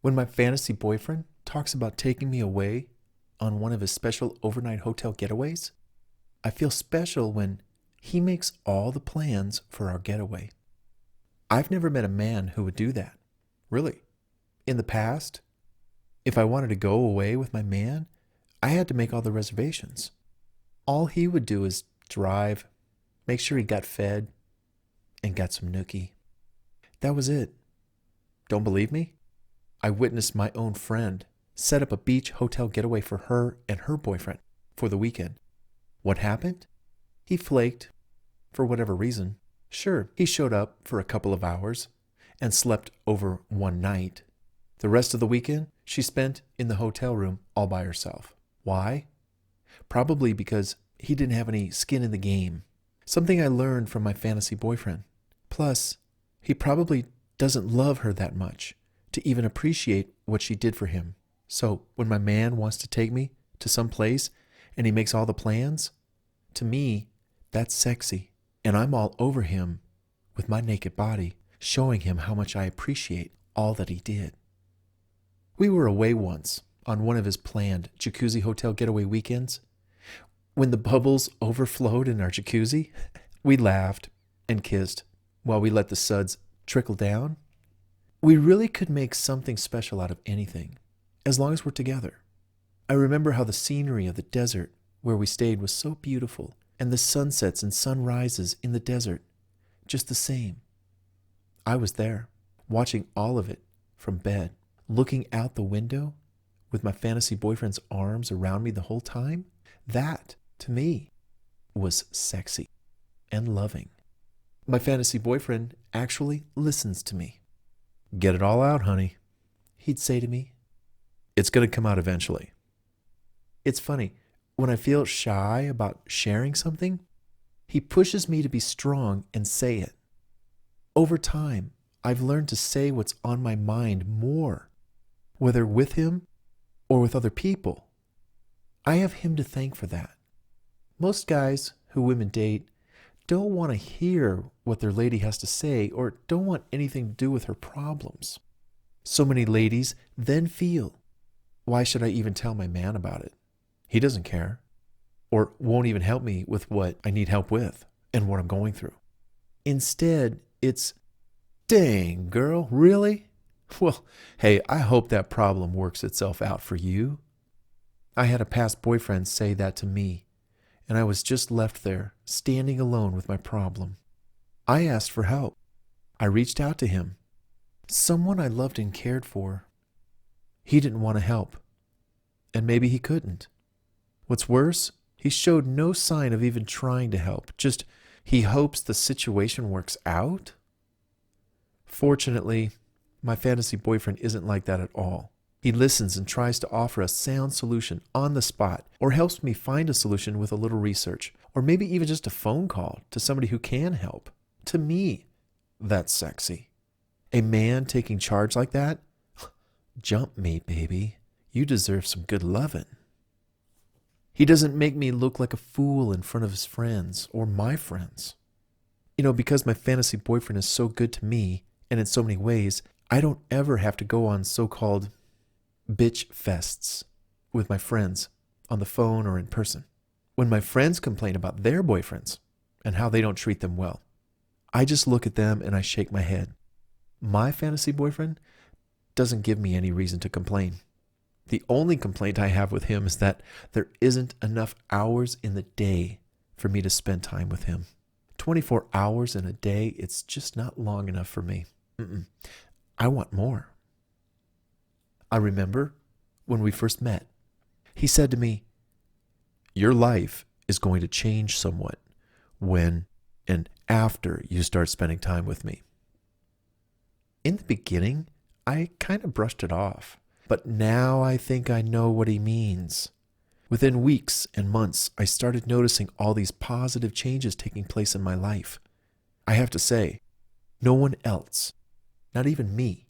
When my fantasy boyfriend talks about taking me away on one of his special overnight hotel getaways, I feel special when he makes all the plans for our getaway. I've never met a man who would do that. Really. In the past, if I wanted to go away with my man, I had to make all the reservations. All he would do is drive, make sure he got fed, and got some nookie. That was it. Don't believe me? I witnessed my own friend set up a beach hotel getaway for her and her boyfriend for the weekend. What happened? He flaked for whatever reason. Sure, he showed up for a couple of hours and slept over one night. The rest of the weekend, she spent in the hotel room all by herself. Why? Probably because he didn't have any skin in the game. Something I learned from my fantasy boyfriend. Plus, he probably doesn't love her that much to even appreciate what she did for him. So when my man wants to take me to some place and he makes all the plans, to me, that's sexy. And I'm all over him with my naked body, showing him how much I appreciate all that he did. We were away once on one of his planned jacuzzi hotel getaway weekends. When the bubbles overflowed in our jacuzzi, we laughed and kissed while we let the suds trickle down. We really could make something special out of anything, as long as we're together. I remember how the scenery of the desert where we stayed was so beautiful, and the sunsets and sunrises in the desert, just the same. I was there, watching all of it from bed, looking out the window with my fantasy boyfriend's arms around me the whole time. That, to me, was sexy and loving. My fantasy boyfriend actually listens to me. "Get it all out, honey," he'd say to me. "It's going to come out eventually." It's funny, when I feel shy about sharing something, he pushes me to be strong and say it. Over time, I've learned to say what's on my mind more, whether with him or with other people. I have him to thank for that. Most guys who women date don't want to hear what their lady has to say or don't want anything to do with her problems. So many ladies then feel, why should I even tell my man about it? He doesn't care, or won't even help me with what I need help with and what I'm going through. Instead, it's, dang, girl, really? Well, hey, I hope that problem works itself out for you. I had a past boyfriend say that to me, and I was just left there, standing alone with my problem. I asked for help. I reached out to him, someone I loved and cared for. He didn't want to help, and maybe he couldn't. What's worse, he showed no sign of even trying to help, just he hopes the situation works out. Fortunately, my fantasy boyfriend isn't like that at all. He listens and tries to offer a sound solution on the spot, or helps me find a solution with a little research, or maybe even just a phone call to somebody who can help. To me, that's sexy. A man taking charge like that? Jump me, baby. You deserve some good lovin'. He doesn't make me look like a fool in front of his friends or my friends. Because my fantasy boyfriend is so good to me, and in so many ways, I don't ever have to go on so-called bitch fests with my friends on the phone or in person. When my friends complain about their boyfriends and how they don't treat them well, I just look at them and I shake my head. My fantasy boyfriend doesn't give me any reason to complain. The only complaint I have with him is that there isn't enough hours in the day for me to spend time with him. 24 hours in a day, it's just not long enough for me. I want more. I remember when we first met, he said to me, "Your life is going to change somewhat when and after you start spending time with me." In the beginning, I kind of brushed it off, but now I think I know what he means. Within weeks and months, I started noticing all these positive changes taking place in my life. I have to say, no one else, not even me,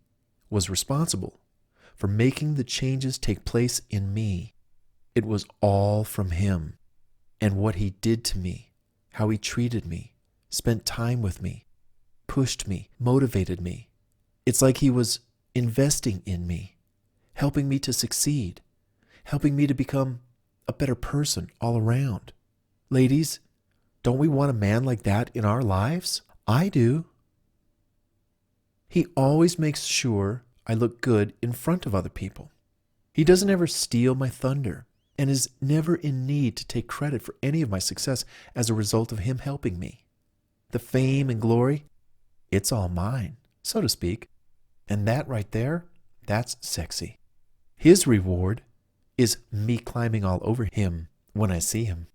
was responsible for making the changes take place in me. It was all from him and what he did to me, how he treated me, spent time with me, pushed me, motivated me. It's like he was investing in me helping me to succeed, helping me to become a better person all around. Ladies, don't we want a man like that in our lives? I do. He always makes sure I look good in front of other people. He doesn't ever steal my thunder and is never in need to take credit for any of my success as a result of him helping me. The fame and glory, it's all mine, so to speak. And that right there, that's sexy. His reward is me climbing all over him when I see him.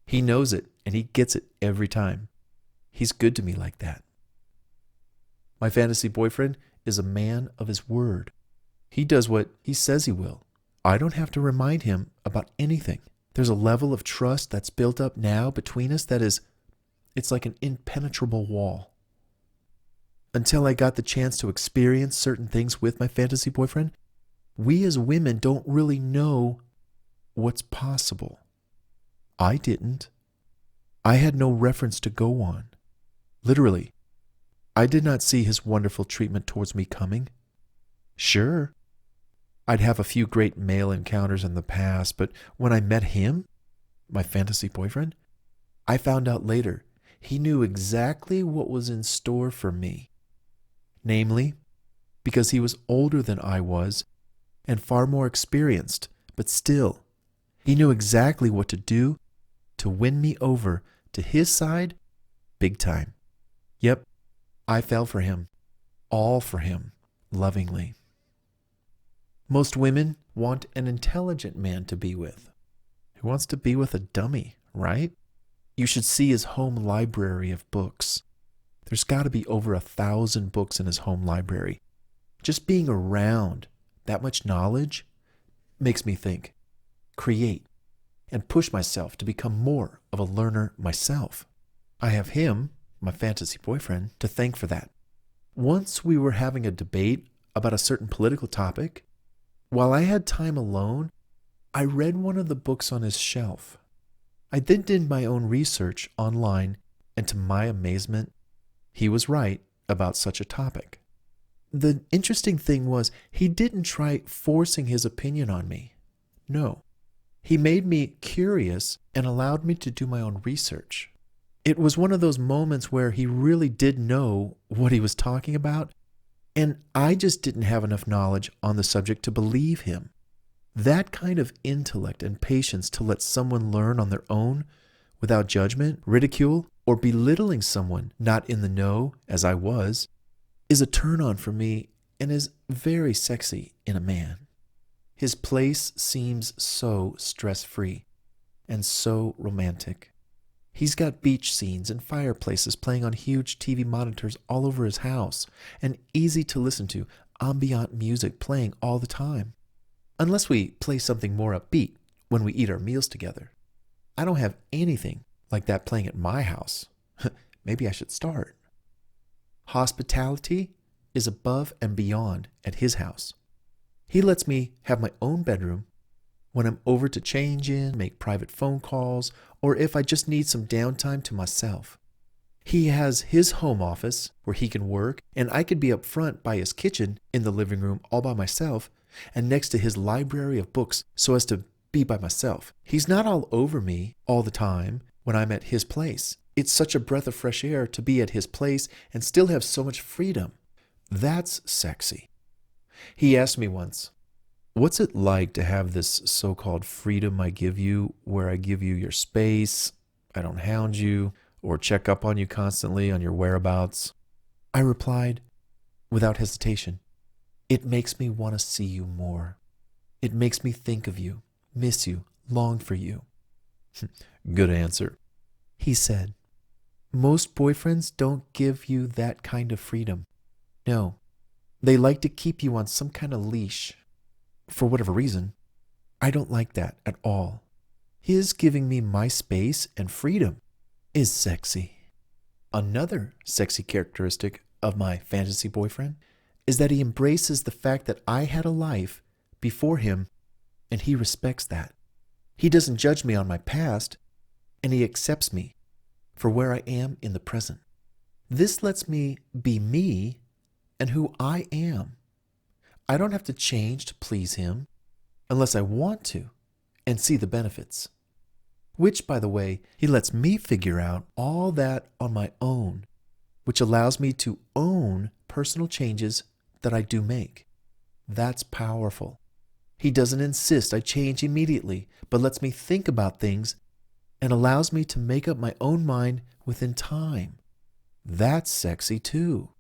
He knows it, and he gets it every time. He's good to me like that. My fantasy boyfriend is a man of his word. He does what he says he will. I don't have to remind him about anything. There's a level of trust that's built up now between us that is, it's like an impenetrable wall. Until I got the chance to experience certain things with my fantasy boyfriend, we as women don't really know what's possible. I didn't. I had no reference to go on. Literally, I did not see his wonderful treatment towards me coming. Sure, I'd have a few great male encounters in the past, but when I met him, my fantasy boyfriend, I found out later he knew exactly what was in store for me. Namely, because he was older than I was and far more experienced, but still, he knew exactly what to do to win me over to his side big time. Yep, I fell for him, all for him, lovingly. Most women want an intelligent man to be with. Who wants to be with a dummy, right? You should see his home library of books. There's got to be over 1,000 books in his home library. Just being around that much knowledge makes me think, create, and push myself to become more of a learner myself. I have him, my fantasy boyfriend, to thank for that. Once we were having a debate about a certain political topic. While I had time alone, I read one of the books on his shelf. I then did my own research online, and to my amazement, he was right about such a topic. The interesting thing was, he didn't try forcing his opinion on me. No. He made me curious and allowed me to do my own research. It was one of those moments where he really did know what he was talking about, and I just didn't have enough knowledge on the subject to believe him. That kind of intellect and patience to let someone learn on their own without judgment, ridicule, or belittling someone not in the know, as I was, is a turn-on for me and is very sexy in a man. His place seems so stress-free and so romantic. He's got beach scenes and fireplaces playing on huge TV monitors all over his house, and easy to listen to ambient music playing all the time. Unless we play something more upbeat when we eat our meals together. I don't have anything like that playing at my house. Maybe I should start. Hospitality is above and beyond at his house. He lets me have my own bedroom when I'm over to change in, make private phone calls, or if I just need some downtime to myself. He has his home office where he can work, and I could be up front by his kitchen in the living room all by myself, and next to his library of books so as to be by myself. He's not all over me all the time when I'm at his place. It's such a breath of fresh air to be at his place and still have so much freedom. That's sexy. He asked me once, "What's it like to have this so-called freedom I give you, where I give you your space, I don't hound you, or check up on you constantly on your whereabouts?" I replied, without hesitation, "It makes me want to see you more. It makes me think of you, miss you, long for you." Good answer. He said, "Most boyfriends don't give you that kind of freedom. No, they like to keep you on some kind of leash. For whatever reason, I don't like that at all. His giving me my space and freedom is sexy." Another sexy characteristic of my fantasy boyfriend is that he embraces the fact that I had a life before him, and he respects that. He doesn't judge me on my past, and he accepts me for where I am in the present. This lets me be me and who I am. I don't have to change to please him unless I want to and see the benefits. Which, by the way, he lets me figure out all that on my own, which allows me to own personal changes that I do make. That's powerful. He doesn't insist I change immediately, but lets me think about things and allows me to make up my own mind within time. That's sexy too.